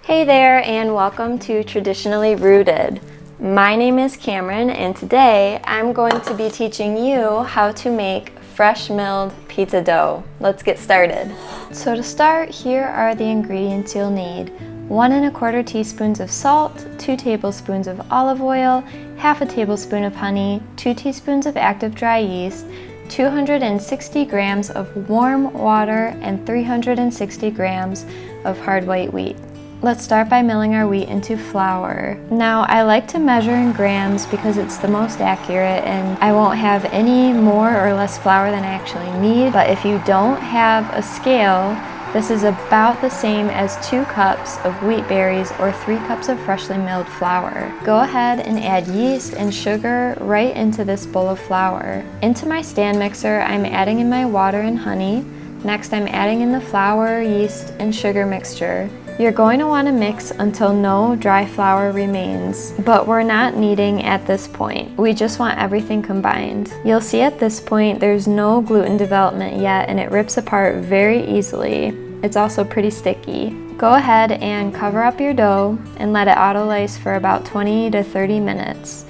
Hey there, and welcome to Traditionally Rooted. My name is Cameron, and today I'm going to be teaching you how to make fresh milled pizza dough. Let's get started. So to start, here are the ingredients you'll need. 1 1/4 teaspoons of salt, 2 tablespoons of olive oil, half a tablespoon of honey, 2 teaspoons of active dry yeast, 260 grams of warm water, and 360 grams of hard white wheat. Let's start by milling our wheat into flour. Now, I like to measure in grams because it's the most accurate and I won't have any more or less flour than I actually need. But if you don't have a scale, this is about the same as 2 cups of wheat berries or 3 cups of freshly milled flour. Go ahead and add yeast and sugar right into this bowl of flour. Into my stand mixer, I'm adding in my water and honey. Next, I'm adding in the flour, yeast, and sugar mixture. You're going to want to mix until no dry flour remains, but we're not kneading at this point. We just want everything combined. You'll see at this point there's no gluten development yet and it rips apart very easily. It's also pretty sticky. Go ahead and cover up your dough and let it auto-lace for about 20 to 30 minutes.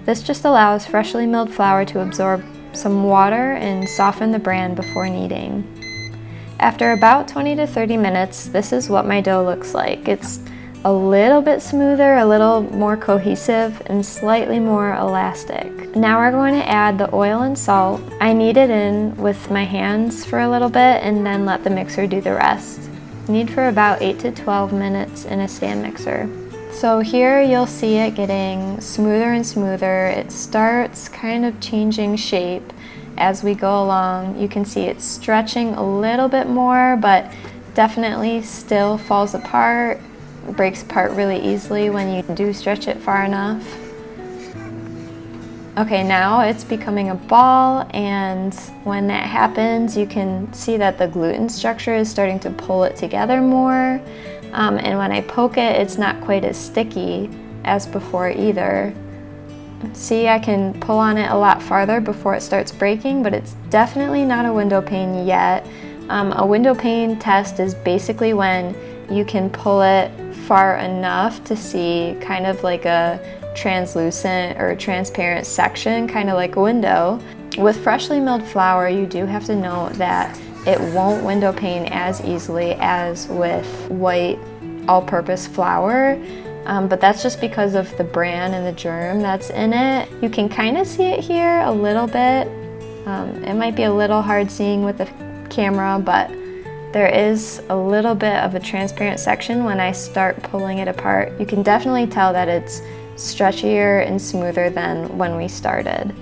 This just allows freshly milled flour to absorb some water and soften the bran before kneading. After about 20 to 30 minutes, this is what my dough looks like. It's a little bit smoother, a little more cohesive, and slightly more elastic. Now we're going to add the oil and salt. I knead it in with my hands for a little bit and then let the mixer do the rest. Knead for about 8 to 12 minutes in a stand mixer. So here you'll see it getting smoother and smoother. It starts kind of changing shape as we go along. You can see it's stretching a little bit more, but definitely still falls apart, breaks apart really easily when you do stretch it far enough. Okay, now it's becoming a ball, and when that happens, you can see that the gluten structure is starting to pull it together more. And when I poke it, it's not quite as sticky as before either. See, I can pull on it a lot farther before it starts breaking, but it's definitely not a window pane yet. A window pane test is basically when you can pull it far enough to see kind of like a translucent or transparent section, kind of like a window. With freshly milled flour, you do have to note that it won't window pane as easily as with white all-purpose flour. But that's just because of the bran and the germ that's in it. You can kind of see it here a little bit. It might be a little hard seeing with the camera, but there is a little bit of a transparent section when I start pulling it apart. You can definitely tell that it's stretchier and smoother than when we started.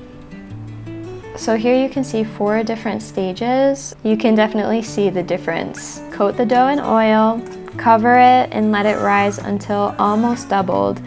So here you can see 4 different stages. You can definitely see the difference. Coat the dough in oil, cover it, and let it rise until almost doubled.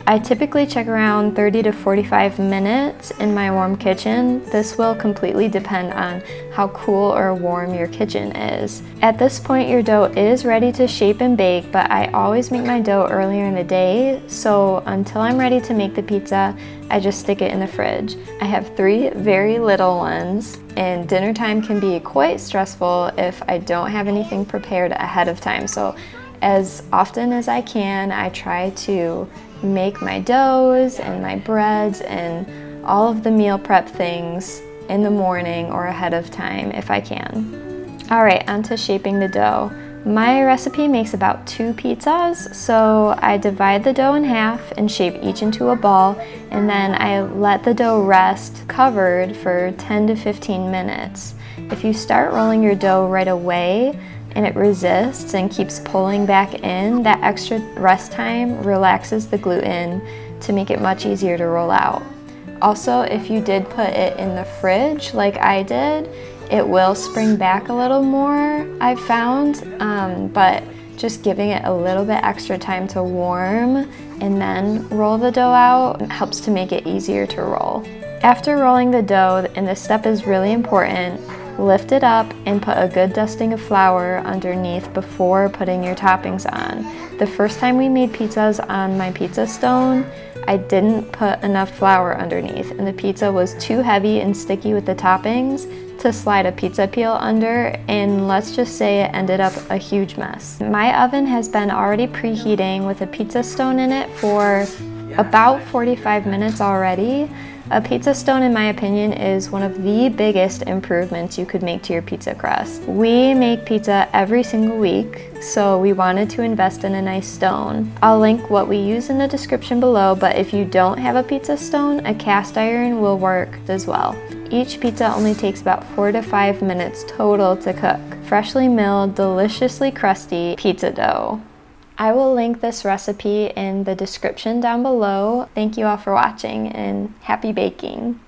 I typically check around 30 to 45 minutes in my warm kitchen. This will completely depend on how cool or warm your kitchen is. At this point, your dough is ready to shape and bake, but I always make my dough earlier in the day, so until I'm ready to make the pizza, I just stick it in the fridge. I have 3 very little ones, and dinner time can be quite stressful if I don't have anything prepared ahead of time. So as often as I can, I try to make my doughs and my breads and all of the meal prep things in the morning or ahead of time if I can. All right, on to shaping the dough. My recipe makes about 2 pizzas, so I divide the dough in half and shape each into a ball, and then I let the dough rest covered for 10 to 15 minutes. If you start rolling your dough right away and it resists and keeps pulling back in, that extra rest time relaxes the gluten to make it much easier to roll out. Also, if you did put it in the fridge like I did, it will spring back a little more, I've found, but just giving it a little bit extra time to warm and then roll the dough out helps to make it easier to roll. After rolling the dough, and this step is really important, Lift it up and put a good dusting of flour underneath before putting your toppings on. The first time we made pizzas on my pizza stone, I didn't put enough flour underneath and the pizza was too heavy and sticky with the toppings to slide a pizza peel under, and let's just say it ended up a huge mess. My oven has been already preheating with a pizza stone in it for about 45 minutes already. A pizza stone, in my opinion, is one of the biggest improvements you could make to your pizza crust. We make pizza every single week, so we wanted to invest in a nice stone. I'll link what we use in the description below, but if you don't have a pizza stone, a cast iron will work as well. Each pizza only takes about 4 to 5 minutes total to cook. Freshly milled, deliciously crusty pizza dough. I will link this recipe in the description down below. Thank you all for watching and happy baking.